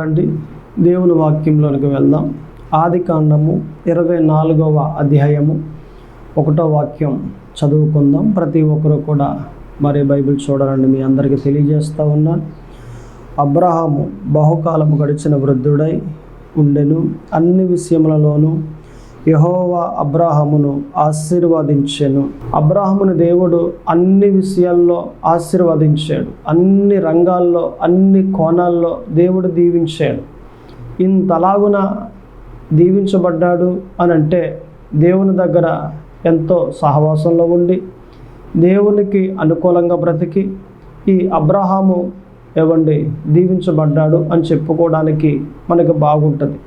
రండి దేవుని వాక్యంలోనికి వెళ్దాం. ఆదికాండము 24వ అధ్యాయము 1వ వాక్యం చదువుకుందాం. ప్రతి ఒక్కరు కూడా మరి బైబిల్ చూడాలని మీ అందరికీ తెలియజేస్తూ ఉన్నాను. అబ్రహాము బహుకాలము గడిచిన వృద్ధుడై ఉండెను. అన్ని విషయములలోనూ యెహోవా అబ్రాహామును ఆశీర్వదించెను. అబ్రాహామును దేవుడు అన్ని విషయాల్లో ఆశీర్వదించాడు. అన్ని రంగాల్లో, అన్ని కోణాల్లో దేవుడు దీవించాడు. ఇంతలాగున దీవించబడ్డాడు అని అంటే దేవుని దగ్గర ఎంతో సహవాసంలో ఉండి దేవునికి అనుకూలంగా బ్రతికి ఈ అబ్రహాము దీవించబడ్డాడు అని చెప్పుకోవడానికి మనకు బాగుంటుంది.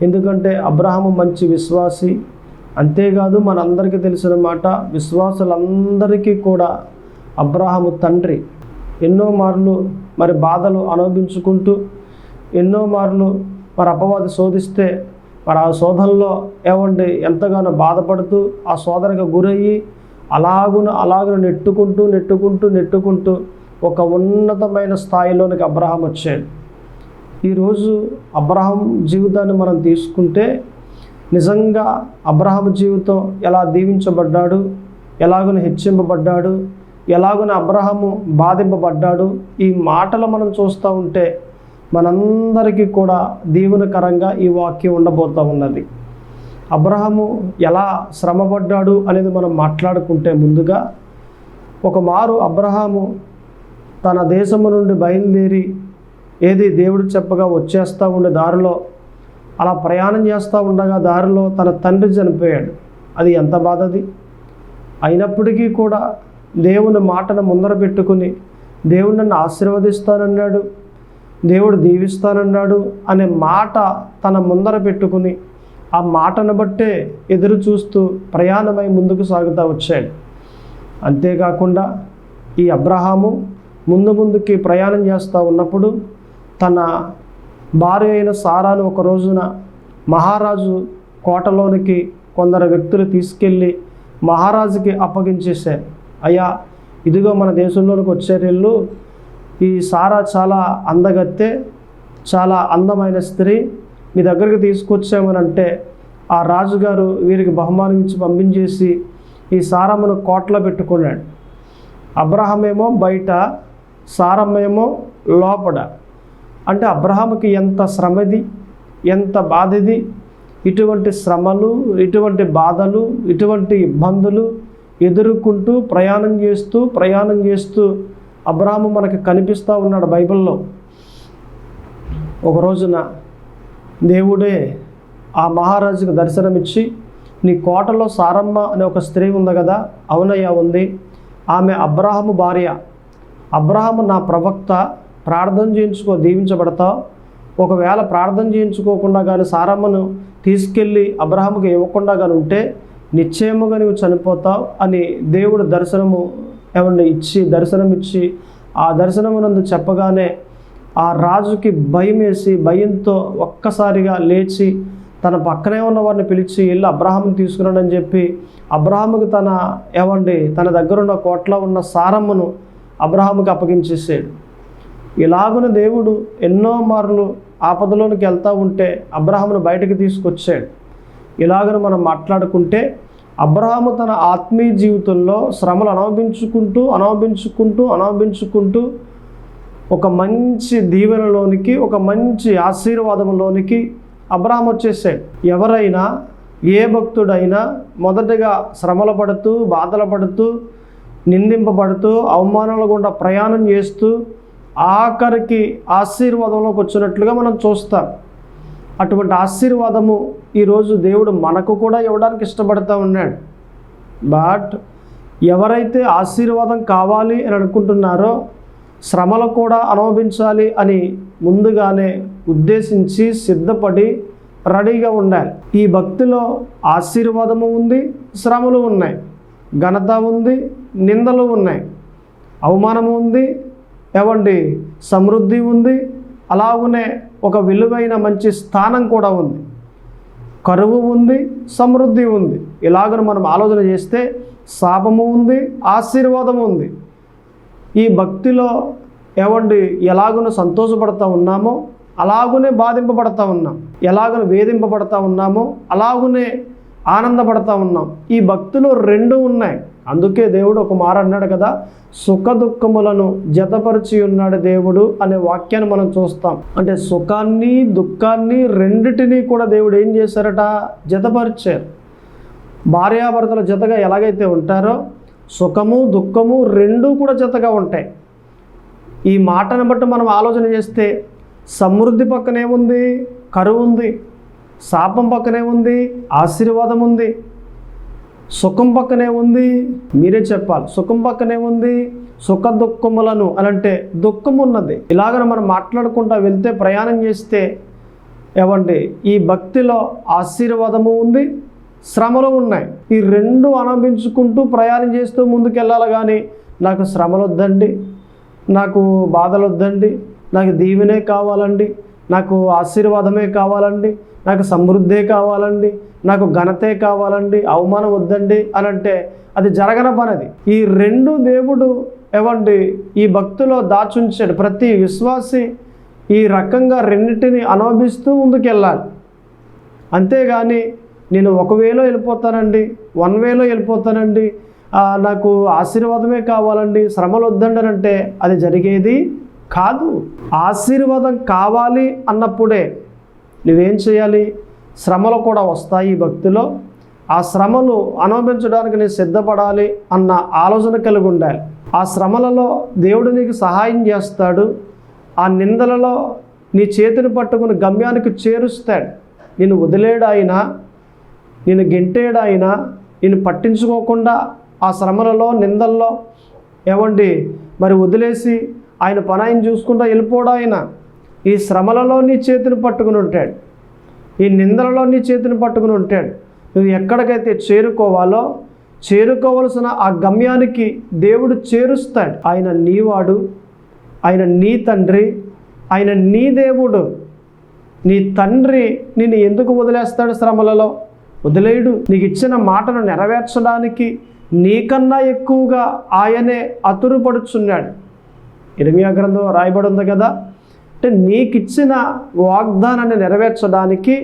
ఎందుకంటే అబ్రహాము మంచి విశ్వాసి. అంతేకాదు మనందరికీ తెలిసిన మాట, విశ్వాసులందరికీ కూడా అబ్రహాము తండ్రి. ఎన్నో మార్లు మరి బాధలు అనుభవించుకుంటూ, ఎన్నో మార్లు మరి అపవాది శోధిస్తే మరి ఆ శోధనలో ఎంతగానో బాధపడుతూ ఆ శోధనకు గురయ్యి అలాగున నెట్టుకుంటూ ఒక ఉన్నతమైన స్థాయిలోనికి అబ్రహాం వచ్చాడు. ఈరోజు అబ్రహాం జీవితాన్ని మనం తీసుకుంటే నిజంగా అబ్రహాం జీవితం ఎలా దీవించబడ్డాడు, ఎలాగున హెచ్చింపబడ్డాడు, ఎలాగున అబ్రహాము బాధింపబడ్డాడు, ఈ మాటలు మనం చూస్తూ ఉంటే మనందరికీ కూడా దీవెనకరంగా ఈ వాక్యం ఉండబోతూ ఉన్నది. అబ్రహాము ఎలా శ్రమపడ్డాడు అనేది మనం మాట్లాడుకుంటే ముందుగా ఒక మారు అబ్రహాము తన దేశము నుండి బయలుదేరి దేవుడు చెప్పగా వచ్చేస్తూ ఉండే దారిలో అలా ప్రయాణం చేస్తూ ఉండగా దారిలో తన తండ్రి చనిపోయాడు. అది ఎంత బాధది. అయినప్పటికీ కూడా దేవుని మాటను ముందర పెట్టుకుని దేవుడు నన్ను ఆశీర్వదిస్తానన్నాడు, దేవుడు దీవిస్తానన్నాడు అనే మాట తన ముందర పెట్టుకుని ఆ మాటను బట్టే ఎదురు చూస్తూ ప్రయాణమై ముందుకు సాగుతూ వచ్చాడు. అంతేకాకుండా ఈ అబ్రహాము ముందుకి ప్రయాణం చేస్తూ ఉన్నప్పుడు తన భార్య అయిన సారాను ఒక రోజున మహారాజు కోటలోనికి కొందరు వ్యక్తులు తీసుకెళ్ళి మహారాజుకి అప్పగించేశారు. అయ్యా, ఇదిగో మన దేశంలోనికి వచ్చేరెళ్ళు, ఈ సారా చాలా అందగత్తె, చాలా అందమైన స్త్రీ, మీ దగ్గరికి తీసుకొచ్చామనంటే ఆ రాజుగారు వీరికి బహుమానం ఇచ్చి పంపించేసి ఈ సారమ్మను కోటలో పెట్టుకున్నాడు. అబ్రహామేమో బయట, సారమ్మేమో లోపల. అంటే అబ్రహాముకి ఎంత శ్రమది, ఎంత బాధది. ఇటువంటి శ్రమలు, ఇటువంటి బాధలు, ఇటువంటి ఇబ్బందులు ఎదుర్కొంటూ ప్రయాణం చేస్తూ అబ్రహాము మనకు కనిపిస్తూ ఉన్నాడు బైబిల్లో. ఒక రోజున దేవుడే ఆ మహారాజుకు దర్శనమిచ్చి, నీ కోటలో సారమ్మ అనే ఒక స్త్రీ ఉంది కదా. అవునయ్యా, ఉంది. ఆమె అబ్రహాము భార్య. అబ్రహాము నా ప్రవక్త, ప్రార్థన చేయించుకో, దీవించబడతావు. ఒకవేళ ప్రార్థన చేయించుకోకుండా కానీ సారమ్మను తీసుకెళ్ళి అబ్రహాముకి ఇవ్వకుండా కానీ ఉంటే నిశ్చయముగా నువ్వు చనిపోతావు అని దేవుడు దర్శనమిచ్చి ఆ దర్శనమునందు చెప్పగానే ఆ రాజుకి భయంతో ఒక్కసారిగా లేచి తన పక్కనే ఉన్న వారిని పిలిచి వెళ్ళి అబ్రహాముని తీసుకున్నాడని చెప్పి అబ్రహాముకి తన దగ్గరున్న కోటలో ఉన్న సారమ్మను అబ్రహాముకి అప్పగించేసాడు. ఇలాగున దేవుడు ఎన్నో మార్లు ఆపదలోనికి వెళ్తూ ఉంటే అబ్రహామును బయటకు తీసుకొచ్చాడు. ఇలాగను మనం మాట్లాడుకుంటే అబ్రహాము తన ఆత్మీయ జీవితంలో శ్రమలు అనుభవించుకుంటూ ఒక మంచి దీవెనలోనికి, ఒక మంచి ఆశీర్వాదంలోనికి అబ్రహాము వచ్చేసాడు. ఎవరైనా, ఏ భక్తుడైనా మొదటగా శ్రమలు పడుతూ, బాధలు పడుతూ, నిందింపబడుతూ, అవమానాల గుండా ప్రయాణం చేస్తూ ఆఖరికి ఆశీర్వాదంలోకి వచ్చినట్లుగా మనం చూస్తాం. అటువంటి ఆశీర్వాదము ఈరోజు దేవుడు మనకు కూడా ఇవ్వడానికి ఇష్టపడుతూ ఉన్నాడు. బట్ ఎవరైతే ఆశీర్వాదం కావాలి అని అనుకుంటున్నారో, శ్రమలు కూడా అనుభవించాలి అని ముందుగానే ఉద్దేశించి సిద్ధపడి రెడీగా ఉండాలి. ఈ భక్తిలో ఆశీర్వాదము ఉంది, శ్రమలు ఉన్నాయి, ఘనత ఉంది, నిందలు ఉన్నాయి, అవమానము ఉంది, సమృద్ధి ఉంది, అలాగనే ఒక విలువైన మంచి స్థానం కూడా ఉంది, కరువు ఉంది, సమృద్ధి ఉంది. ఇలాగ మనం ఆలోచన చేస్తే శాపము ఉంది, ఆశీర్వాదము ఉంది. ఈ భక్తిలో ఎలాగున సంతోషపడుతూ ఉన్నామో అలాగునే బాధింపబడతా ఉన్నాం. ఎలాగ వేధింపబడతా ఉన్నామో అలాగునే ఆనందపడతా ఉన్నాం. ఈ భక్తిలో రెండు ఉన్నాయి. అందుకే దేవుడు ఒక మాట అన్నాడు కదా, సుఖ దుఃఖములను జతపరిచి ఉన్నాడు దేవుడు అనే వాక్యాన్ని మనం చూస్తాం. అంటే సుఖాన్ని దుఃఖాన్ని రెండిటినీ కూడా దేవుడు ఏం చేశారట, జతపరిచారు. భార్యాభర్తల జతగా ఎలాగైతే ఉంటారో సుఖము దుఃఖము రెండూ కూడా జతగా ఉంటాయి. ఈ మాటను బట్టి మనం ఆలోచన చేస్తే సమృద్ధి పక్కనేముంది, కరువు ఉంది. శాపం పక్కనే ఉంది, ఆశీర్వాదం ఉంది. సుఖం పక్కనే ఉంది, మీరే చెప్పాలి. సుఖం పక్కనే ఉంది, సుఖ దుఃఖములను అనంటే దుఃఖం ఉన్నది. ఇలాగ మనం మాట్లాడుకుంటూ వెళ్తే, ప్రయాణం చేస్తే ఏమండి, ఈ భక్తిలో ఆశీర్వాదము ఉంది, శ్రమలు ఉన్నాయి. ఈ రెండు అనుభవించుకుంటూ ప్రయాణం చేస్తూ ముందుకెళ్ళాలి. కానీ నాకు శ్రమలు వద్దండి, నాకు బాధలు వద్దండి, నాకు దీవెనే కావాలండి, నాకు ఆశీర్వాదమే కావాలండి, నాకు సమృద్ధే కావాలండి, నాకు ఘనతే కావాలండి, అవమానం వద్దండి అని అంటే అది జరగని పనది. ఈ రెండు దేవుడు ఏమండి ఈ భక్తిలో దాచుంచాడు. ప్రతి విశ్వాసి ఈ రకంగా రెండింటిని అనుభవిస్తూ ముందుకెళ్ళాలి. అంతేగాని నేను ఒక వేలో వెళ్ళిపోతానండి, వన్ వేలో వెళ్ళిపోతానండి, నాకు ఆశీర్వాదమే కావాలండి, శ్రమలు వద్దండి అని అంటే అది జరిగేది కాదు. ఆశీర్వాదం కావాలి అన్నప్పుడే నువ్వేం చేయాలి, శ్రమలు కూడా వస్తాయి ఈ భక్తిలో. ఆ శ్రమలు అనుభవించడానికి నేను సిద్ధపడాలి అన్న ఆలోచన కలిగి ఉండాలి. ఆ శ్రమలలో దేవుడు నీకు సహాయం చేస్తాడు. ఆ నిందలలో నీ చేతిని పట్టుకుని గమ్యానికి చేరుస్తాడు. నిన్ను వదిలేడాయినా, నిన్ను గెంటేడాయినా, నిన్ను పట్టించుకోకుండా ఆ శ్రమలలో నిందల్లో ఏమండి మరి వదిలేసి ఆయన పని ఆయన చూసుకుంటూ వెళ్ళిపోడాయినా, ఈ శ్రమలలో నీ చేతిని పట్టుకుని ఉంటాడు, ఈ నిందలలో నీ చేతిని పట్టుకుని ఉంటాడు. నువ్వు ఎక్కడికైతే చేరుకోవాలో చేరుకోవలసిన ఆ గమ్యానికి దేవుడు చేరుస్తాడు. ఆయన నీవాడు, ఆయన నీ తండ్రి, ఆయన నీ దేవుడు. నీ తండ్రి నిన్ను ఎందుకు వదిలేస్తాడు శ్రమలలో? వదిలేయడు. నీకు ఇచ్చిన మాటను నెరవేర్చడానికి నీకన్నా ఎక్కువగా ఆయనే అతురుపడుచున్నాడు. ఇర్మియా గ్రంథం రాయబడి ఉంది కదా, అంటే నీకిచ్చిన వాగ్దానాన్ని నెరవేర్చడానికి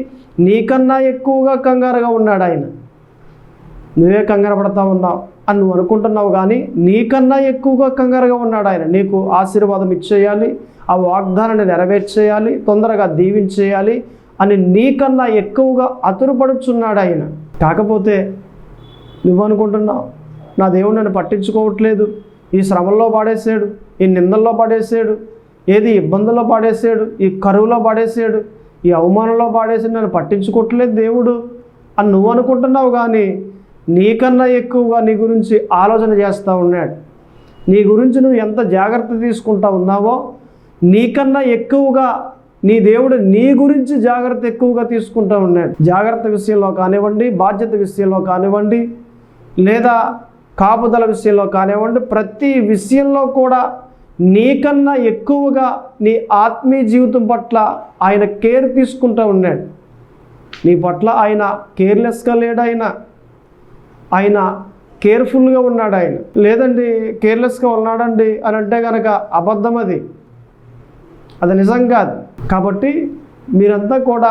నీకన్నా ఎక్కువగా కంగారుగా ఉన్నాడు ఆయన. నువ్వే కంగారు పడతా ఉన్నావు అని నువ్వు అనుకుంటున్నావు, కానీ నీకన్నా ఎక్కువగా కంగారుగా ఉన్నాడు ఆయన. నీకు ఆశీర్వాదం ఇచ్చేయాలి, ఆ వాగ్దానాన్ని నెరవేర్చేయాలి, తొందరగా దీవించేయాలి అని నీకన్నా ఎక్కువగా అతురుపడుచున్నాడు ఆయన. కాకపోతే నువ్వు అనుకుంటున్నావు, నా దేవుడు నన్ను పట్టించుకోవట్లేదు, ఈ శ్రమల్లో పాడేసాడు, ఈ నిందల్లో పాడేసాడు, ఏది ఇబ్బందుల్లో పాడేసాడు, ఈ కరువులో పాడేసాడు, ఈ అవమానంలో పాడేసాడు, నన్ను పట్టించుకోవట్లేదు దేవుడు అని నువ్వు అనుకుంటున్నావు. కానీ నీకన్నా ఎక్కువగా నీ గురించి ఆలోచన చేస్తూ ఉన్నాడు. నీ గురించి నువ్వు ఎంత జాగ్రత్త తీసుకుంటా ఉన్నావో నీకన్నా ఎక్కువగా నీ దేవుడు నీ గురించి జాగ్రత్త ఎక్కువగా తీసుకుంటూ ఉన్నాడు. జాగ్రత్త విషయంలో కానివ్వండి, బాధ్యత విషయంలో కానివ్వండి, లేదా కాపుదల విషయంలో కానివ్వండి, ప్రతి విషయంలో కూడా నీకన్నా ఎక్కువగా నీ ఆత్మీయ జీవితం పట్ల ఆయన కేర్ తీసుకుంటూ ఉన్నాడు. నీ పట్ల ఆయన కేర్లెస్గా లేడు. ఆయన కేర్ఫుల్గా ఉన్నాడు. ఆయన లేదండి కేర్లెస్గా ఉన్నాడండి అని అంటే కనుక అబద్ధం, అది నిజం కాదు. కాబట్టి మీరంతా కూడా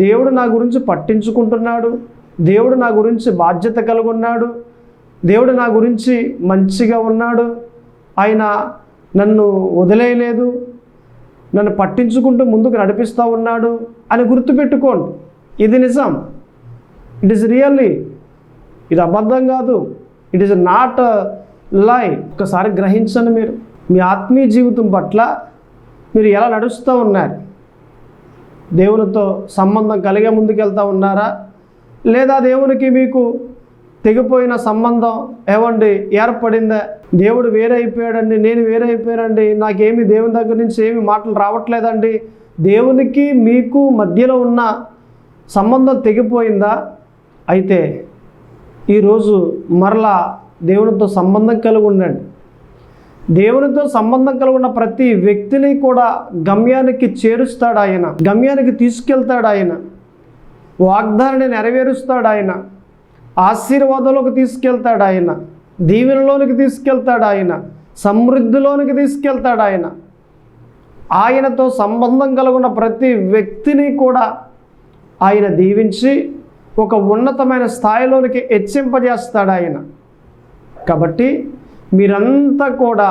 దేవుడు నా గురించి పట్టించుకుంటున్నాడు, దేవుడు నా గురించి బాధ్యత కలిగి ఉన్నాడు, దేవుడు నా గురించి మంచిగా ఉన్నాడు, ఆయన నన్ను వదిలేయలేదు, నన్ను పట్టించుకుంటూ ముందుకు నడిపిస్తూ ఉన్నాడు అని గుర్తుపెట్టుకోండి. ఇది నిజం, ఇట్ ఈస్ రియల్లీ, ఇది అబద్ధం కాదు, ఇట్ ఈస్ నాట్ లై. ఒకసారి గ్రహించండి, మీరు మీ ఆత్మీయ జీవితం పట్ల మీరు ఎలా నడుస్తూ ఉన్నారు? దేవునితో సంబంధం కలిగే ముందుకెళ్తూ ఉన్నారా, లేదా దేవునికి మీకు తెగిపోయిన సంబంధం ఏమండి ఏర్పడిందా? దేవుడు వేరే అయిపోయాడండి, నేను వేరే అయిపోయానండి, నాకేమి దేవుని దగ్గర నుంచి ఏమి మాటలు రావట్లేదండి, దేవునికి మీకు మధ్యలో ఉన్న సంబంధం తెగిపోయిందా? అయితే ఈరోజు మరలా దేవునితో సంబంధం కలిగి ఉండండి. దేవునితో సంబంధం కలిగి ఉన్న ప్రతి వ్యక్తిని కూడా గమ్యానికి చేరుస్తాడు ఆయన, గమ్యానికి తీసుకెళ్తాడు ఆయన, వాగ్దానాన్ని నెరవేరుస్తాడు ఆయన, ఆశీర్వాదంలోకి తీసుకెళ్తాడు ఆయన, దీవెనలోనికి తీసుకెళ్తాడు ఆయన, సమృద్ధిలోనికి తీసుకెళ్తాడు ఆయన. ఆయనతో సంబంధం కలిగిన ప్రతి వ్యక్తిని కూడా ఆయన దీవించి ఒక ఉన్నతమైన స్థాయిలోనికి హెచ్చింపజేస్తాడు ఆయన. కాబట్టి మీరంతా కూడా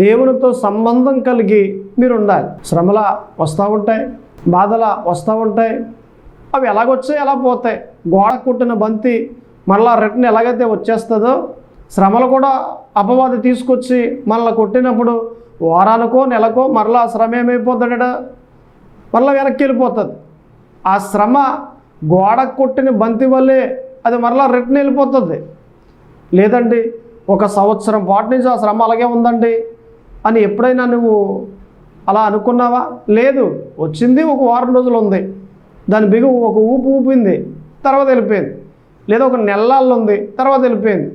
దేవునితో సంబంధం కలిగి మీరు ఉండాలి. శ్రమల వస్తూ ఉంటాయి, బాధల వస్తూ ఉంటాయి. అవి ఎలాగొచ్చాయి ఎలా పోతాయి. గోడ కుట్టిన బంతి మళ్ళా రిటర్న్ ఎలాగైతే వచ్చేస్తుందో, శ్రమలు కూడా అపవాది తీసుకొచ్చి మళ్ళీ కొట్టినప్పుడు వారానికో నెలకో మరలా శ్రమ ఏమైపోతాడట, మళ్ళీ వెనక్కి వెళ్ళిపోతుంది. ఆ శ్రమ గోడ కొట్టిన బంతి వల్లే అది మరలా రిటర్న్ వెళ్ళిపోతుంది. లేదండి ఒక సంవత్సరం పాటు నుంచి ఆ శ్రమ అలాగే ఉందండి అని ఎప్పుడైనా నువ్వు అలా అనుకున్నావా? లేదు. వచ్చింది ఒక వారం రోజులు ఉంది, దాని బిగువు ఒక ఊపు ఊపింది, తర్వాత వెళ్ళిపోయింది. లేదా ఒక నెలల్లో ఉంది, తర్వాత వెళ్ళిపోయింది.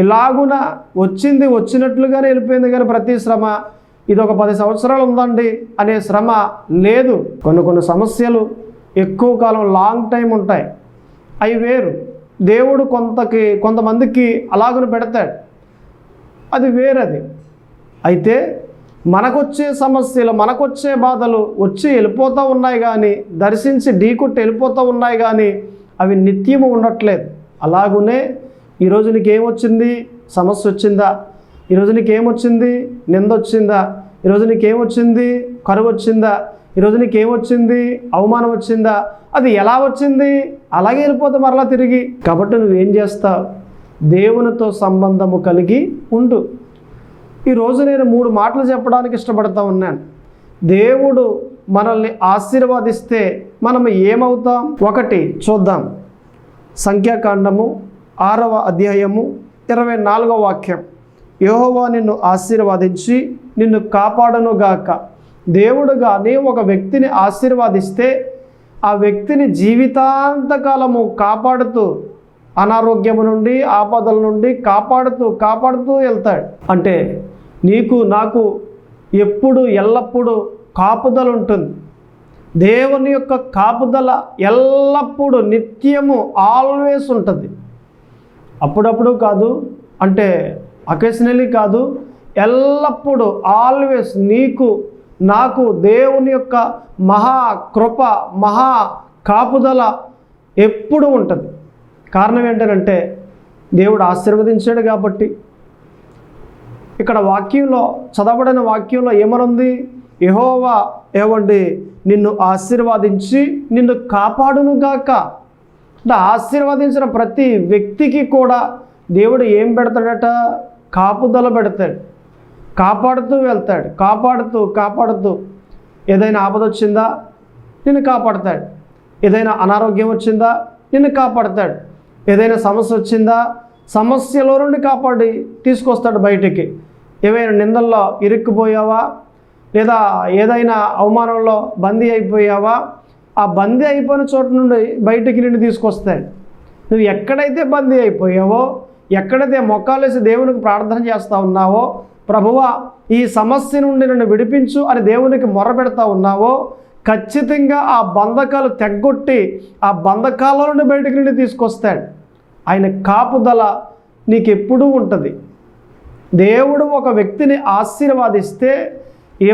ఇలాగున వచ్చింది వచ్చినట్లుగానే వెళ్ళిపోయింది. కానీ ప్రతి శ్రమ ఇది ఒక 10 సంవత్సరాలు ఉందండి అనే శ్రమ లేదు. కొన్ని సమస్యలు ఎక్కువ కాలం లాంగ్ టైం ఉంటాయి, అవి వేరు. దేవుడు కొంతమందికి అలాగను పెడతాడు, అది వేరది. అయితే మనకొచ్చే సమస్యలు మనకొచ్చే బాధలు వచ్చి వెళ్ళిపోతూ ఉన్నాయి, కానీ దర్శించి ఢీకొట్టి వెళ్ళిపోతూ ఉన్నాయి, కానీ అవి నిత్యము ఉండట్లేదు. అలాగునే ఈరోజు నీకేమొచ్చింది? సమస్య వచ్చిందా? ఈరోజు నీకేమొచ్చింది? నింద వచ్చిందా? ఈరోజు నీకేమొచ్చింది? కరువు వచ్చిందా? ఈరోజు నీకేమొచ్చింది? అవమానం వచ్చిందా? అది ఎలా వచ్చింది? అలాగే వెళ్ళిపోతే మరలా తిరిగి. కాబట్టి నువ్వేం చేస్తావు? దేవునితో సంబంధము కలిగి ఉండు. ఈరోజు నేను 3 మాటలు చెప్పడానికి ఇష్టపడతా ఉన్నాను. దేవుడు మనల్ని ఆశీర్వదిస్తే మనం ఏమవుతాం? 1 చూద్దాం. సంఖ్యాకాండము 6వ అధ్యాయము 24వ వాక్యం. యెహోవా నిన్ను ఆశీర్వదించి నిన్ను కాపాడునుగాక. దేవుడు కానీ ఒక వ్యక్తిని ఆశీర్వదిస్తే ఆ వ్యక్తిని జీవితాంతకాలము కాపాడుతూ, అనారోగ్యము నుండి ఆపదల నుండి కాపాడుతూ వెళ్తాడు. అంటే నీకు నాకు ఎప్పుడు ఎల్లప్పుడూ కాపుదల ఉంటుంది. దేవుని యొక్క కాపుదల ఎల్లప్పుడూ నిత్యము ఆల్వేస్ ఉంటుంది. అప్పుడప్పుడు కాదు, అంటే అకేషనలీ కాదు, ఎల్లప్పుడూ ఆల్వేస్ నీకు నాకు దేవుని యొక్క మహా కృప మహా కాపుదల ఎప్పుడు ఉంటుంది. కారణం ఏంటంటే దేవుడు ఆశీర్వదించాడు కాబట్టి. ఇక్కడ వాక్యంలో చదవబడిన వాక్యంలో ఏమనుంది? యెహోవా నిన్ను ఆశీర్వదించి నిన్ను కాపాడునుగాక. అంటే ఆశీర్వదించిన ప్రతి వ్యక్తికి కూడా దేవుడు ఏం పెడతాడట? కాపుదల పెడతాడు. కాపాడుతూ వెళ్తాడు. కాపాడుతూ ఏదైనా ఆపద వచ్చిందా నిన్ను కాపాడతాడు. ఏదైనా అనారోగ్యం వచ్చిందా నిన్ను కాపాడతాడు. ఏదైనా సమస్య వచ్చిందా సమస్యలో నుండి కాపాడి తీసుకొస్తాడు బయటికి. ఏవైనా నిందల్లో ఇరుక్కుపోయావా, లేదా ఏదైనా అవమానంలో బందీ అయిపోయావా, ఆ బందీ అయిపోయిన చోట నుండి బయటికి నిన్ను తీసుకొస్తాడు. నువ్వు ఎక్కడైతే బందీ అయిపోయావో, ఎక్కడైతే మొక్కాలేసి దేవునికి ప్రార్థన చేస్తూ ఉన్నావో, ప్రభువా ఈ సమస్య నుండి నన్ను విడిపించు అని దేవునికి మొరపెడతా ఉన్నావో, ఖచ్చితంగా ఆ బంధకాలు తెగ్గొట్టి ఆ బంధకాల నుండి బయటికి నుండి తీసుకొస్తాడు. ఆయన కాపుదల నీకెప్పుడూ ఉంటుంది. దేవుడు ఒక వ్యక్తిని ఆశీర్వదిస్తే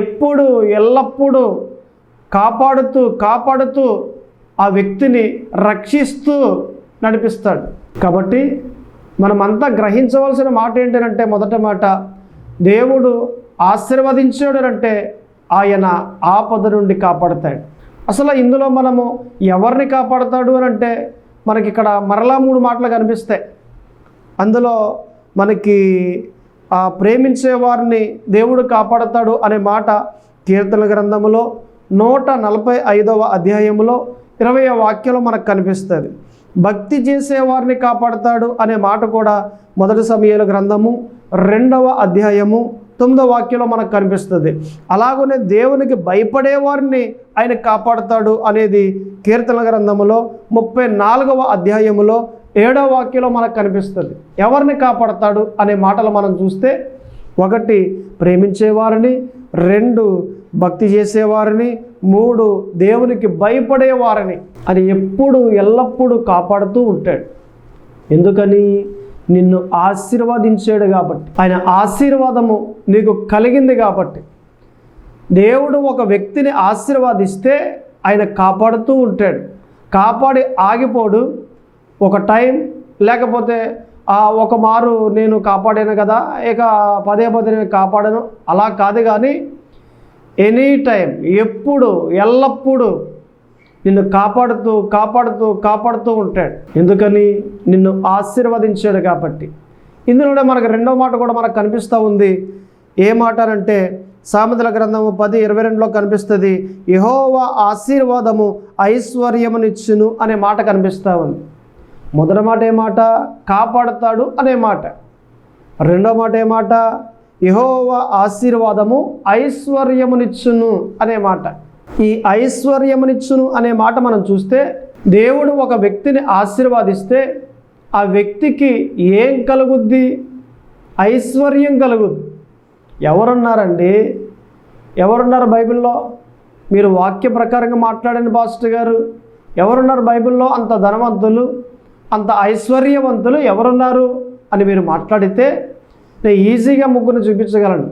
ఎప్పుడు ఎల్లప్పుడూ కాపాడుతూ ఆ వ్యక్తిని రక్షిస్తూ నడిపిస్తాడు. కాబట్టి మనమంతా గ్రహించవలసిన మాట ఏంటంటే, మొదటి మాట, దేవుడు ఆశీర్వదించాడు అంటే ఆయన ఆపద నుండి కాపాడతాడు. అసలు ఇందులో మనము ఎవరిని కాపాడతాడు అని అంటే మనకి ఇక్కడ మరలా 3 మాటలు కనిపిస్తాయి. అందులో మనకి ప్రేమించే వారిని దేవుడు కాపాడతాడు అనే మాట కీర్తన గ్రంథములో 145వ అధ్యాయంలో 20వ వాక్యంలో మనకు కనిపిస్తుంది. భక్తి చేసేవారిని కాపాడతాడు అనే మాట కూడా మొదటి సమూయేలు గ్రంథము 2వ అధ్యాయము 9వ వాక్యంలో మనకు కనిపిస్తుంది. అలాగనే దేవునికి భయపడేవారిని ఆయన కాపాడతాడు అనేది కీర్తన గ్రంథములో 34వ అధ్యాయములో 7వ వాక్యంలో మనకు కనిపిస్తుంది. ఎవరిని కాపాడతాడు అనే మాటలు మనం చూస్తే, 1 ప్రేమించేవారిని, 2 భక్తి చేసేవారిని, 3 దేవునికి భయపడేవారిని అని ఎప్పుడు ఎల్లప్పుడూ కాపాడుతూ ఉంటాడు. ఎందుకని? నిన్ను ఆశీర్వదించాడు కాబట్టి. ఆయన ఆశీర్వాదము నీకు కలిగింది కాబట్టి. దేవుడు ఒక వ్యక్తిని ఆశీర్వాదిస్తే ఆయన కాపాడుతూ ఉంటాడు. కాపాడి ఆగిపోడు. ఒక టైం లేకపోతే ఒక మారు నేను కాపాడాను కదా, ఇక పదే పదే నేను కాపాడాను అలా కాదు. కానీ ఎనీ టైం, ఎప్పుడు, ఎల్లప్పుడూ నిన్ను కాపాడుతూ కాపాడుతూ కాపాడుతూ ఉంటాడు. ఎందుకని? నిన్ను ఆశీర్వదించాడు కాబట్టి. ఇందులోనే మనకు రెండో మాట కూడా మనకు కనిపిస్తూ ఉంది. ఏ మాట అంటే సామెతల గ్రంథము 10:22లో కనిపిస్తుంది. యెహోవా ఆశీర్వాదము ఐశ్వర్యమునిచ్చును అనే మాట కనిపిస్తూ ఉంది. మొదటి మాట ఏ మాట? కాపాడుతాడు అనే మాట. రెండో మాట ఏ మాట? యెహోవా ఆశీర్వాదము ఐశ్వర్యమునిచ్చును అనే మాట. ఈ ఐశ్వర్యమునిచ్చును అనే మాట మనం చూస్తే, దేవుడు ఒక వ్యక్తిని ఆశీర్వాదిస్తే ఆ వ్యక్తికి ఏం కలుగుద్ది? ఐశ్వర్యం కలుగుద్ది. ఎవరున్నారండి? ఎవరున్నారు బైబిల్లో? మీరు వాక్య ప్రకారంగా మాట్లాడండి పాస్టర్ గారు. ఎవరున్నారు బైబిల్లో అంత ధనవంతులు, అంత ఐశ్వర్యవంతులు ఎవరున్నారు అని మీరు మాట్లాడితే నేను ఈజీగా ముగ్గురిని చూపించగలను.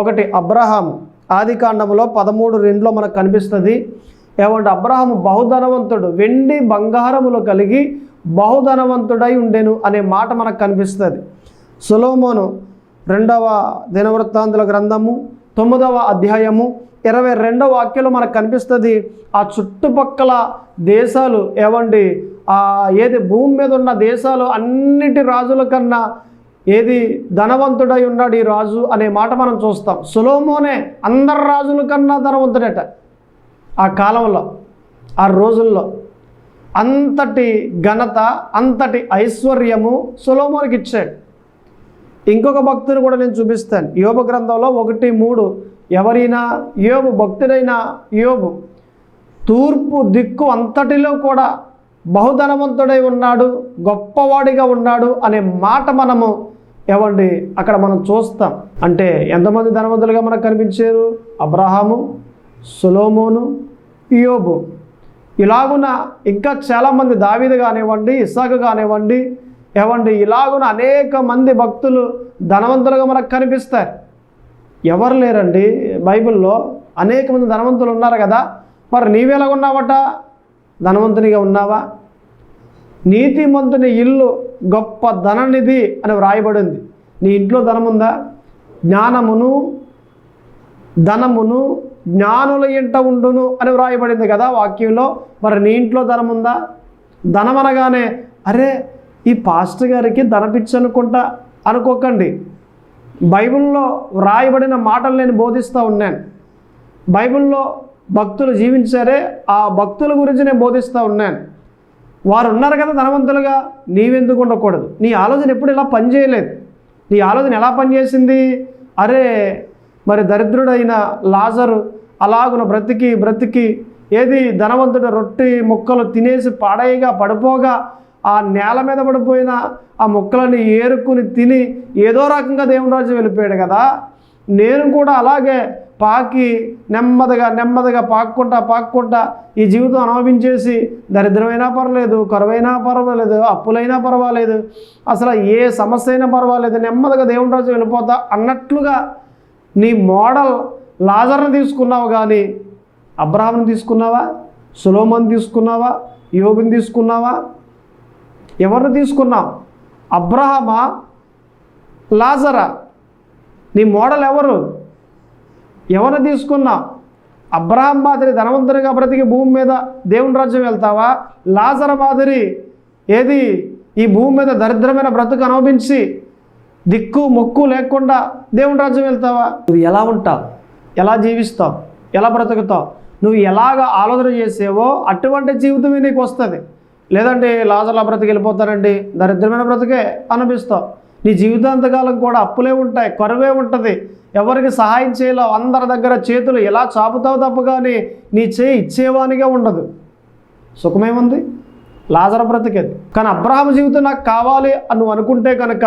ఒకటి అబ్రహాము. ఆదికాండములో 13:2లో మనకు కనిపిస్తుంది. ఏమంటే అబ్రహాము బహుధనవంతుడు, వెండి బంగారములు కలిగి బహుధనవంతుడై ఉండెను అనే మాట మనకు కనిపిస్తుంది. సొలొమోను 2వ దినవృత్తాంతుల గ్రంథము 9వ అధ్యాయము 22వ వాక్యంలో మనకు కనిపిస్తుంది. ఆ చుట్టుపక్కల దేశాలు ఏది భూమి మీద ఉన్న దేశాలు అన్నిటి రాజుల కన్నా ఏది ధనవంతుడై ఉన్నాడు ఈ రాజు అనే మాట మనం చూస్తాం. సొలొమోనే అందరి రాజుల కన్నా ధనవంతుడట ఆ కాలంలో, ఆ రోజుల్లో. అంతటి ఘనత, అంతటి ఐశ్వర్యము సొలొమోనికి ఇచ్చాడు. ఇంకొక భక్తుని కూడా నేను చూపిస్తాను. యోబు గ్రంథంలో 1:3. ఎవరైనా యోబు, భక్తుడైన యోబు తూర్పు దిక్కు అంతటిలో కూడా బహుధనవంతుడై ఉన్నాడు, గొప్పవాడిగా ఉన్నాడు అనే మాట మనము అక్కడ మనం చూస్తాం. అంటే ఎంతమంది ధనవంతులుగా మనకు కనిపించారు? అబ్రహాము, సొలొమోను, యోబు. ఇలాగున ఇంకా చాలామంది, దావీదు కానివ్వండి, ఇస్సాకు కానివ్వండి, ఇలాగున అనేక మంది భక్తులు ధనవంతులుగా మనకు కనిపిస్తారు. ఎవరు లేరండి బైబిల్లో? అనేక మంది ధనవంతులు ఉన్నారు కదా. మరి నీవెలా ఉన్నావట? ధనవంతునిగా ఉన్నావా? నీతిమంతుని ఇల్లు గొప్ప ధననిధి అని వ్రాయబడింది. నీ ఇంట్లో ధనముందా? ధనమును జ్ఞానుల ఇంట ఉండును అని వ్రాయబడింది కదా వాక్యంలో. మరి నీ ఇంట్లో ధనముందా? ధనం అనగానే అరే ఈ పాస్టర్ గారికి ధనపిచ్చి అనుకోకండి. బైబిల్లో వ్రాయబడిన మాటలు నేను బోధిస్తూ ఉన్నాను. బైబిల్లో భక్తులు జీవించారే, ఆ భక్తుల గురించి నేను బోధిస్తూ ఉన్నాను. వారు ఉన్నారు కదా ధనవంతులుగా, నీవెందుకు ఉండకూడదు? నీ ఆలోచన ఎప్పుడు ఇలా పనిచేయలేదు. నీ ఆలోచన ఎలా పనిచేసింది? అరే మరి దరిద్రుడైన లాజరు అలాగున బ్రతికి ఏది ధనవంతుడు రొట్టె ముక్కలు తినేసి పాడైగా పడిపోగా ఆ నేల మీద పడిపోయిన ఆ ముక్కలని ఏరుకుని తిని ఏదో రకంగా దేవుని రాజ్యం వెళ్ళిపోయాడు కదా. నేను కూడా అలాగే నెమ్మదిగా పాక్కుంటా ఈ జీవితం అనుభవించేసి దరిద్రమైనా పర్వాలేదు, కరువైనా పర్వాలేదు, అప్పులైనా పర్వాలేదు, అసలు ఏ సమస్య అయినా పర్వాలేదు, నెమ్మదిగా దేవుని రాజ్యం వెళ్ళిపోతా అన్నట్లుగా నీ మోడల్ లాజర్ని తీసుకున్నావు. కానీ అబ్రహాముని తీసుకున్నావా? సొలొమోను తీసుకున్నావా? యోబుని తీసుకున్నావా? ఎవరిని తీసుకున్నావు? అబ్రహామా? లాజరా? నీ మోడల్ ఎవరు తీసుకున్నావు? అబ్రహాం మాదిరి ధనవంతునిగా బ్రతికి భూమి మీద దేవుని రాజ్యం వెళ్తావా? లాజర్ మాదిరి ఈ భూమి మీద దరిద్రమైన బ్రతుకు అనుభవించి దిక్కు మొక్కు లేకుండా దేవుని రాజ్యం వెళ్తావా? నువ్వు ఎలా ఉంటావు? ఎలా జీవిస్తావు? ఎలా బ్రతుకుతావు? నువ్వు ఎలాగ ఆలోచన చేసేవో అటువంటి జీవితమే నీకు వస్తుంది. లేదంటే లాజర్లా బ్రతికి వెళ్ళిపోతానండి, దరిద్రమైన బ్రతికే అనిపిస్తావు. నీ జీవితాంతకాలం కూడా అప్పులే ఉంటాయి, కరువే ఉంటుంది, ఎవరికి సహాయం చేయలేవు, అందరి దగ్గర చేతులు ఎలా చాపుతావు తప్ప కానీ నీ చేయి ఇచ్చేవానిగా ఉండదు. సుఖమేముంది? లాజర్ బ్రతికేది. కానీ అబ్రహాము జీవితం నాకు కావాలి అని నువ్వు అనుకుంటే కనుక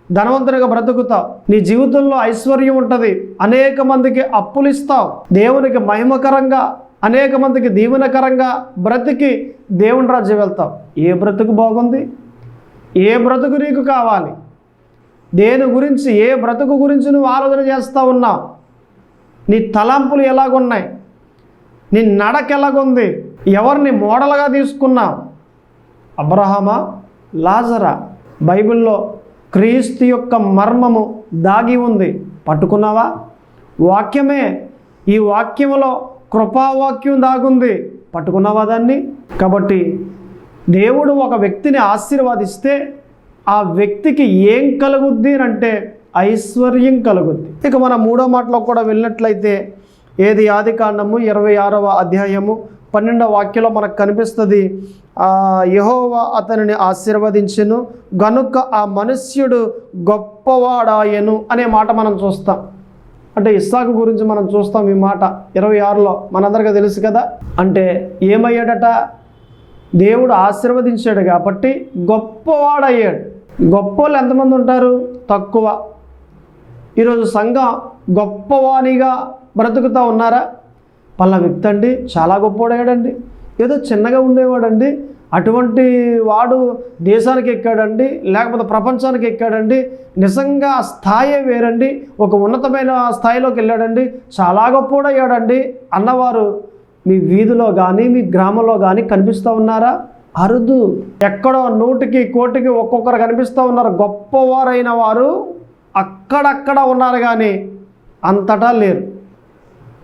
ధనవంతునిగా బ్రతుకుతావు. నీ జీవితంలో ఐశ్వర్యం ఉంటుంది, అనేక మందికి అప్పులు ఇస్తావు, దేవునికి మహిమకరంగా అనేక మందికి దీవెనకరంగా బ్రతికి దేవుని రాజ్యం వెళ్తావు. ఏ బ్రతుకు బాగుంది? ఏ బ్రతుకు నీకు కావాలి? దేని గురించి, ఏ బ్రతుకు గురించి నువ్వు ఆలోచన చేస్తూ ఉన్నావు? నీ తలంపులు ఎలాగున్నాయి, నీ నడక ఎలాగుంది, ఎవరిని మోడల్గా తీసుకున్నావు? అబ్రహామా, లాజరా? బైబిల్లో క్రీస్తు యొక్క మర్మము దాగి ఉంది, పట్టుకున్నావా? వాక్యమే, ఈ వాక్యములో కృపావాక్యం దాగుంది, పట్టుకున్నావా దాన్ని? కాబట్టి దేవుడు ఒక వ్యక్తిని ఆశీర్వదిస్తే ఆ వ్యక్తికి ఏం కలుగుద్ది అంటే ఐశ్వర్యం కలుగుద్ది. ఇక మన మూడో మాటలో కూడా వెళ్ళినట్లయితే ఏది ఆదికాండము 26వ అధ్యాయము 12వ వాక్యంలో మనకు కనిపిస్తుంది, యెహోవా అతనిని ఆశీర్వదించెను గనుక ఆ మనుష్యుడు గొప్పవాడాయెను అనే మాట మనం చూస్తాం. అంటే ఇస్సాకు గురించి మనం చూస్తాం. ఈ మాట 26లో మనందరికీ తెలుసు కదా. అంటే ఏమయ్యాడట? దేవుడు ఆశీర్వదించాడు కాబట్టి గొప్పవాడయ్యాడు. గొప్ప వాళ్ళు ఎంతమంది ఉంటారు? తక్కువ. ఈరోజు సంఘం గొప్పవానిగా బ్రతుకుతూ ఉన్నారా? పలానా వ్యక్తి అండి చాలా గొప్పవాడయ్యాడండి, ఏదో చిన్నగా ఉండేవాడండి, అటువంటి వాడు దేశానికి ఎక్కాడండి, లేకపోతే ప్రపంచానికి ఎక్కాడండి, నిజంగా ఆ స్థాయే వేరండి, ఒక ఉన్నతమైన స్థాయిలోకి వెళ్ళాడండి, చాలా గొప్పవాడయ్యాడండి అన్నవారు మీ వీధిలో కానీ మీ గ్రామంలో కానీ కనిపిస్తూ ఉన్నారా? అరుదు. ఎక్కడో 100కి 1,000కి ఒక్కొక్కరు కనిపిస్తూ ఉన్నారు. గొప్పవారైన వారు అక్కడక్కడ ఉన్నారు కానీ అంతటా లేరు.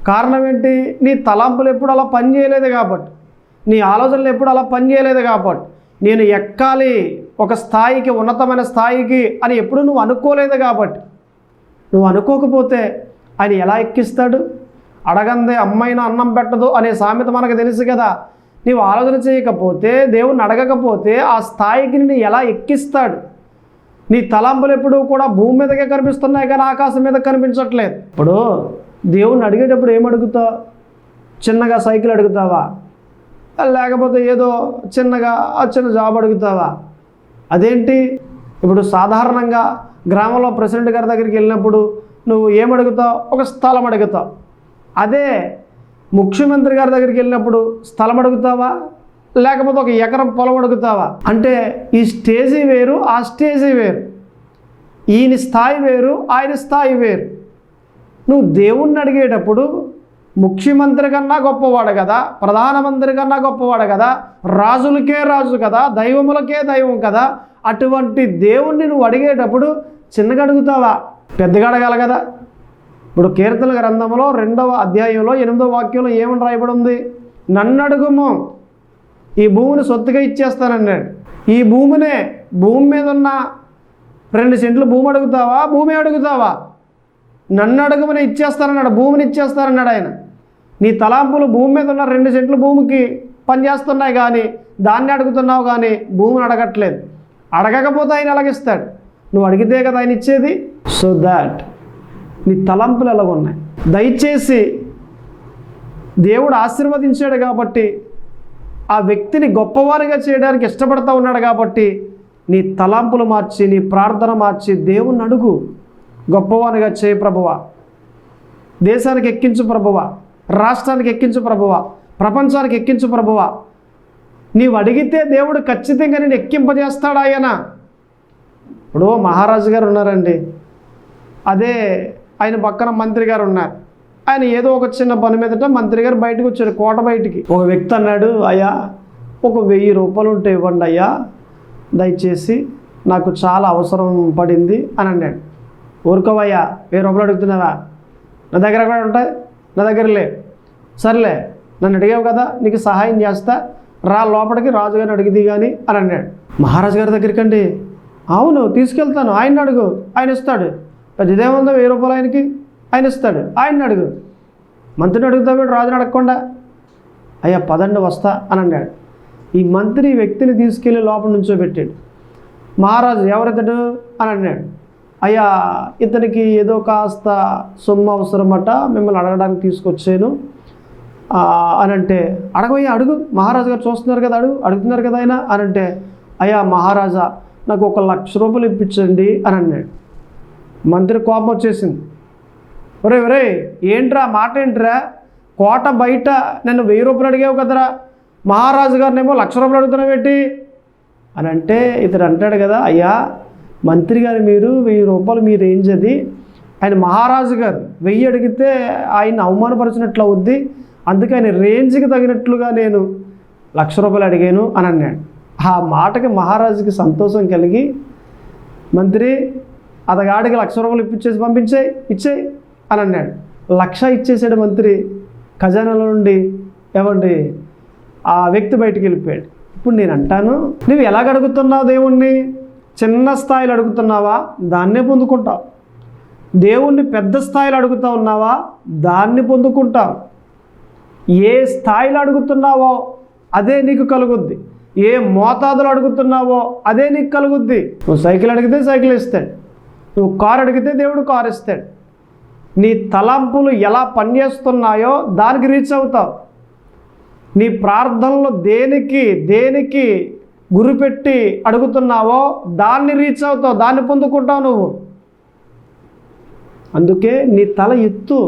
కారణం ఏంటి? నీ తలంపులు ఎప్పుడు అలా పనిచేయలేదు కాబట్టి, నీ ఆలోచనలు ఎప్పుడు అలా పనిచేయలేదు కాబట్టి, నేను ఎక్కాలి ఒక స్థాయికి, ఉన్నతమైన స్థాయికి అని ఎప్పుడు నువ్వు అనుకోలేదు కాబట్టి. నువ్వు అనుకోకపోతే ఆయన ఎలా ఎక్కిస్తాడు? అడగందే అమ్మైన అన్నం పెట్టదు అనే సామెత మనకు తెలుసు కదా. నీవు ఆలోచన చేయకపోతే, దేవుణ్ణి అడగకపోతే ఆ స్థాయికి నిన్ను ఎలా ఎక్కిస్తాడు? నీ తలంపులు ఎప్పుడు కూడా భూమి మీదకే కనిపిస్తున్నాయి కానీ ఆకాశం మీద కనిపించట్లేదు. ఇప్పుడు దేవుణ్ణి అడిగేటప్పుడు ఏమడుగుతావు? చిన్నగా సైకిల్ అడుగుతావా? లేకపోతే ఏదో చిన్నగా చిన్న జాబ్ అడుగుతావా? అదేంటి? ఇప్పుడు సాధారణంగా గ్రామంలో ప్రెసిడెంట్ గారి దగ్గరికి వెళ్ళినప్పుడు నువ్వు ఏమడుగుతావు? ఒక స్థలం అడుగుతావు. అదే ముఖ్యమంత్రి గారి దగ్గరికి వెళ్ళినప్పుడు స్థలం అడుగుతావా? లేకపోతే ఒక ఎకరం పొలం అడుగుతావా? అంటే ఈ స్టేజీ వేరు, ఆ స్టేజీ వేరు. ఈయన స్థాయి వేరు, ఆయన స్థాయి వేరు. నువ్వు దేవుణ్ణి అడిగేటప్పుడు ముఖ్యమంత్రి కన్నా గొప్పవాడు కదా, ప్రధానమంత్రి కన్నా గొప్పవాడు కదా, రాజులకే రాజు కదా, దైవములకే దైవం కదా, అటువంటి దేవుణ్ణి నువ్వు అడిగేటప్పుడు చిన్నగా అడుగుతావా? పెద్దగా అడగాలి కదా. ఇప్పుడు కీర్తన గ్రంథంలో 2వ అధ్యాయంలో 8వ వాక్యంలో ఏమని రాయబడి ఉంది? నన్ను అడుగుము, ఈ భూమిని సొత్తుగా ఇచ్చేస్తానన్నాడు. ఈ భూమినే, భూమి మీద ఉన్న 2 సెంట్లు భూమి అడుగుతావా? భూమి అడుగుతావా? నన్ను అడుగుమని ఇచ్చేస్తానన్నాడు, భూమిని ఇచ్చేస్తానన్నాడు ఆయన. నీ తలాంపులు భూమి మీద ఉన్న 2 సెంట్లు భూమికి పనిచేస్తున్నాయి కానీ దాన్ని అడుగుతున్నావు కానీ భూమిని అడగట్లేదు. అడగకపోతే ఆయన ఎలాగిస్తాడు? నువ్వు అడిగితే కదా ఆయన ఇచ్చేది. సో దాట్ నీ తలంపులు ఎలాగున్నాయి? దయచేసి దేవుడు ఆశీర్వదించాడు కాబట్టి, ఆ వ్యక్తిని గొప్పవారిగా చేయడానికి ఇష్టపడుతూ ఉన్నాడు కాబట్టి నీ తలంపులు మార్చి, నీ ప్రార్థన మార్చి దేవుణ్ణి అడుగు. గొప్పవానిగా చేయి ప్రభువా, దేశానికి ఎక్కించు ప్రభువా, రాష్ట్రానికి ఎక్కించు ప్రభువా, ప్రపంచానికి ఎక్కించు ప్రభువా. నీవు అడిగితే దేవుడు ఖచ్చితంగా నేను ఎక్కింపజేస్తాడు ఆయన. ఇప్పుడు మహారాజు గారు ఉన్నారండి, అదే ఆయన పక్కన మంత్రి గారు ఉన్నారు. ఆయన ఏదో ఒక చిన్న పని మీదట మంత్రి గారు బయటకు వచ్చారు, కోట బయటికి. ఒక వ్యక్తి అన్నాడు, అయ్యా ఒక 1000 రూపాయలు ఉంటే ఇవ్వండి అయ్యా, దయచేసి నాకు చాలా అవసరం పడింది అని అన్నాడు. ఊరుకోవయ్యా, 1000 రూపాయలు అడుగుతున్నావా? నా దగ్గర కూడా ఉంటాయి, నా దగ్గర లే. సర్లే, నన్ను అడిగావు కదా, నీకు సహాయం చేస్తా, రా లోపలికి, రాజుగారిని అడిగిది కానీ అని అన్నాడు. మహారాజు గారి దగ్గరికి అండి, అవును తీసుకెళ్తాను, ఆయన అడుగు, ఆయన ఇస్తాడు. పెద్ద ఇదేముందో 1000 రూపాయలు ఆయనకి, ఆయన ఇస్తాడు, ఆయన అడుగు. మంత్రిని అడుగుతాడు, రాజుని అడగకుండా. అయ్యా పదండి వస్తా అని అన్నాడు. ఈ మంత్రి వ్యక్తిని తీసుకెళ్ళి లోపల నుంచోబెట్టాడు. మహారాజు ఎవరితడు అని అన్నాడు. అయ్యా ఇతనికి ఏదో కాస్త సొమ్ము అవసరమట, మిమ్మల్ని అడగడానికి తీసుకొచ్చాను అని అంటే, అడగవయ్యా అడుగు, మహారాజు గారు చూస్తున్నారు కదా, అడుగుతున్నారు కదా ఆయన అని అంటే, అయ్యా మహారాజా నాకు 1,00,000 రూపాయలు ఇప్పించండి అని అన్నాడు. మంత్రి కోపం వచ్చేసింది. ఒరే ఏంట్రా మాట ఏంట్రా, కోట బయట నన్ను 1000 రూపాయలు అడిగావు కదరా, మహారాజు గారినేమో 1,00,000 రూపాయలు అడుగుతున్నావు ఏంటి అని అంటే, ఇతడు అంటాడు కదా, అయ్యా మంత్రి గారు మీరు 1000 రూపాయలు మీ రేంజ్ అది, ఆయన మహారాజు గారు 1000 అడిగితే ఆయన అవమానపరిచినట్లు అవుద్ది, అందుకే ఆయన రేంజ్కి తగినట్లుగా నేను 1,00,000 రూపాయలు అడిగాను అని అన్నాడు. ఆ మాటకి మహారాజుకి సంతోషం కలిగి, మంత్రి అతగాడికి 1,00,000 రూపాయలు ఇచ్చేయి అని అన్నాడు. 1,00,000 ఇచ్చేసాడు మంత్రి. ఖజానాలో నుండి ఏమండి ఆ వ్యక్తి బయటికి వెళ్ళిపోయాడు. ఇప్పుడు నేను అంటాను, నువ్వు ఎలాగ అడుగుతున్నావు దేవుణ్ణి? చిన్న స్థాయిలో అడుగుతున్నావా? దాన్నే పొందుకుంటావు. దేవుణ్ణి పెద్ద స్థాయిలో అడుగుతా ఉన్నావా? దాన్ని పొందుకుంటావు. ఏ స్థాయిలో అడుగుతున్నావో అదే నీకు కలుగుద్ది. ఏ మోతాదులో అడుగుతున్నావో అదే నీకు కలుగుద్ది. నువ్వు సైకిల్ అడిగితే సైకిల్ ఇస్తాడు, నువ్వు కారు అడిగితే దేవుడు కారు ఇస్తాడు. నీ తలంపులు ఎలా పనిచేస్తున్నాయో దానికి రీచ్ అవుతావు. నీ ప్రార్థనలో దేనికి గురిపెట్టి అడుగుతున్నావో దాన్ని రీచ్ అవుతావు, దాన్ని పొందుకుంటావు నువ్వు. అందుకే నీ తల ఎత్తు,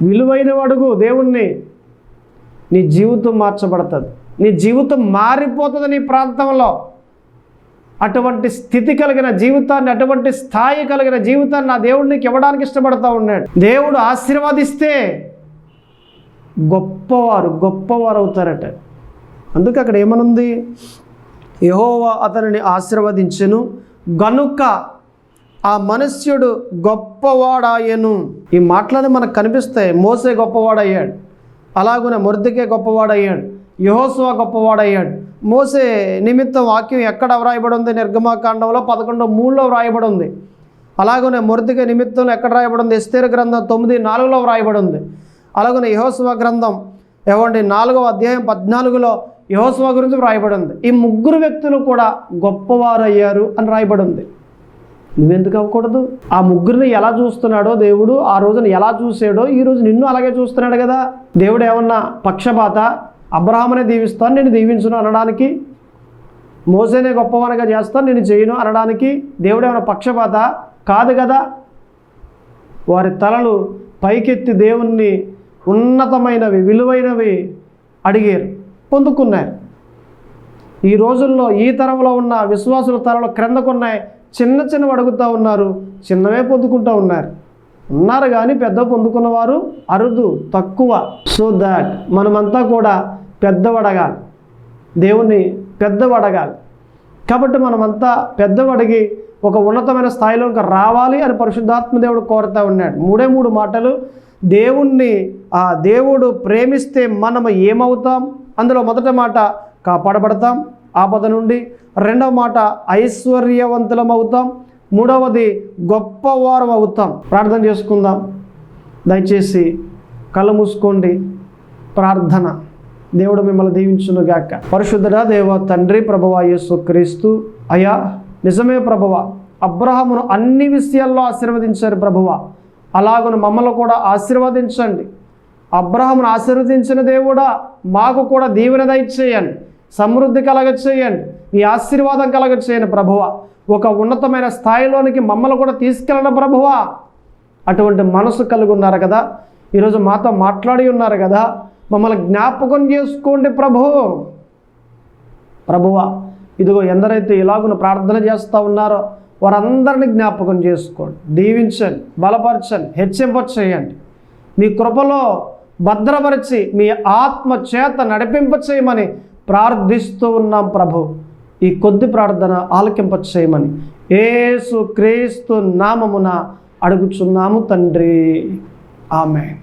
విలువైన అడుగు దేవుణ్ణి. నీ జీవితం మార్చబడుతుంది, నీ జీవితం మారిపోతుంది. నీ ప్రాంతంలో అటువంటి స్థితి కలిగిన జీవితాన్ని, అటువంటి స్థాయి కలిగిన జీవితాన్ని నా దేవుడు నీకు ఇవ్వడానికి ఇష్టపడతా ఉన్నాడు. దేవుడు ఆశీర్వదిస్తే గొప్పవారు అవుతారట. అందుకే అక్కడ ఏమనుంది? యెహోవా అతనిని ఆశీర్వదించెను గనుక ఆ మనుష్యుడు గొప్పవాడాయను. ఈ మాటలని మనకు కనిపిస్తాయి. మోసే గొప్పవాడయ్యాడు, అలాగునే మొర్దెకై గొప్పవాడయ్యాడు, యెహోషువ గొప్పవాడయ్యాడు. మోసే నిమిత్తం వాక్యం ఎక్కడ వ్రాయబడి ఉంది? నిర్గమకాండంలో 11:3లో వ్రాయబడి ఉంది. అలాగనే మొర్దెకై నిమిత్తం ఎక్కడ రాయబడి ఉంది? ఎస్తేరు గ్రంథం 9:4లో వ్రాయబడి ఉంది. అలాగనే యెహోషువ గ్రంథం 4వ అధ్యాయం 14లో యెహోషువ గురించి వ్రాయబడి ఉంది. ఈ ముగ్గురు వ్యక్తులు కూడా గొప్పవారయ్యారు అని రాయబడి ఉంది. నువ్వెందుకు అవ్వకూడదు? ఆ ముగ్గురిని ఎలా చూస్తున్నాడో దేవుడు, ఆ రోజున ఎలా చూసాడో ఈ రోజు నిన్ను అలాగే చూస్తున్నాడు కదా. దేవుడు ఏమన్నా పక్షపాత? అబ్రహామునే దీవిస్తాను నేను దీవించును అనడానికి, మోసేనే గొప్పవానిగా చేస్తాను నేను చేయను అనడానికి దేవుడు ఏమైనా పక్షపాత? కాదు కదా. వారి తలలు పైకెత్తి దేవుణ్ణి ఉన్నతమైనవి, విలువైనవి అడిగారు, పొందుకున్నారు. ఈ రోజుల్లో ఈ తరంలో ఉన్న విశ్వాసుల తలలు క్రిందకున్నాయి, చిన్నవి అడుగుతూ ఉన్నారు, చిన్నవే పొందుకుంటూ ఉన్నారు కానీ పెద్ద పొందుకున్నవారు అరుదు, తక్కువ. సో దాట్ మనమంతా కూడా పెద్దవడగాలి, దేవుణ్ణి పెద్దవడగాలి. కాబట్టి మనమంతా పెద్దవడిగి ఒక ఉన్నతమైన స్థాయిలోకి రావాలి అని పరిశుద్ధాత్మ దేవుడు కోరుతూ ఉన్నాడు. 3 మాటలు. దేవుడు ప్రేమిస్తే మనము ఏమవుతాం? అందులో మొదటి మాట కాపాడబడతాం ఆపద నుండి, రెండవ మాట ఐశ్వర్యవంతులం అవుతాం, మూడవది గొప్పవారం అవుతాం. ప్రార్థన చేసుకుందాం. దయచేసి కళ్ళు మూసుకోండి. ప్రార్థన. దేవుడు మిమ్మల్ని దీవించునుగాక. పరిశుద్ధుడా దేవ తండ్రి, ప్రభువా యేసుక్రీస్తు, అయ్యా నిజమే ప్రభువా, అబ్రహామును అన్ని విషయాల్లో ఆశీర్వదించారు ప్రభువా, అలాగను మమ్మల్ని కూడా ఆశీర్వదించండి. అబ్రహామును ఆశీర్వదించిన దేవుడా మాకు కూడా దీవెన దయచేయండి, సమృద్ధి కలగచేయండి, మీ ఆశీర్వాదం కలగచేయండి ప్రభువా. ఒక ఉన్నతమైన స్థాయిలోనికి మమ్మల్ని కూడా తీసుకెళ్ళండి ప్రభువా. అటువంటి మనసు కలిగి ఉన్నారు కదా, ఈరోజు మాతో మాట్లాడి ఉన్నారు కదా, మమ్మల్ని జ్ఞాపకం చేసుకోండి ప్రభువా. ఇదిగో ఎందరైతే ఇలాగున ప్రార్థన చేస్తూ ఉన్నారో వారందరినీ జ్ఞాపకం చేసుకోండి, దీవించండి, బలపరచండి, హెచ్చింపచేయండి, మీ కృపలో భద్రపరిచి మీ ఆత్మ చేత నడిపింపచేయమని ప్రార్థిస్తూ ఉన్నాం ప్రభు. ఈ కొద్ది ప్రార్థన ఆలకింపచేయమని యేసు క్రీస్తు నామమున అడుగుచున్నాము తండ్రి. ఆమేన్.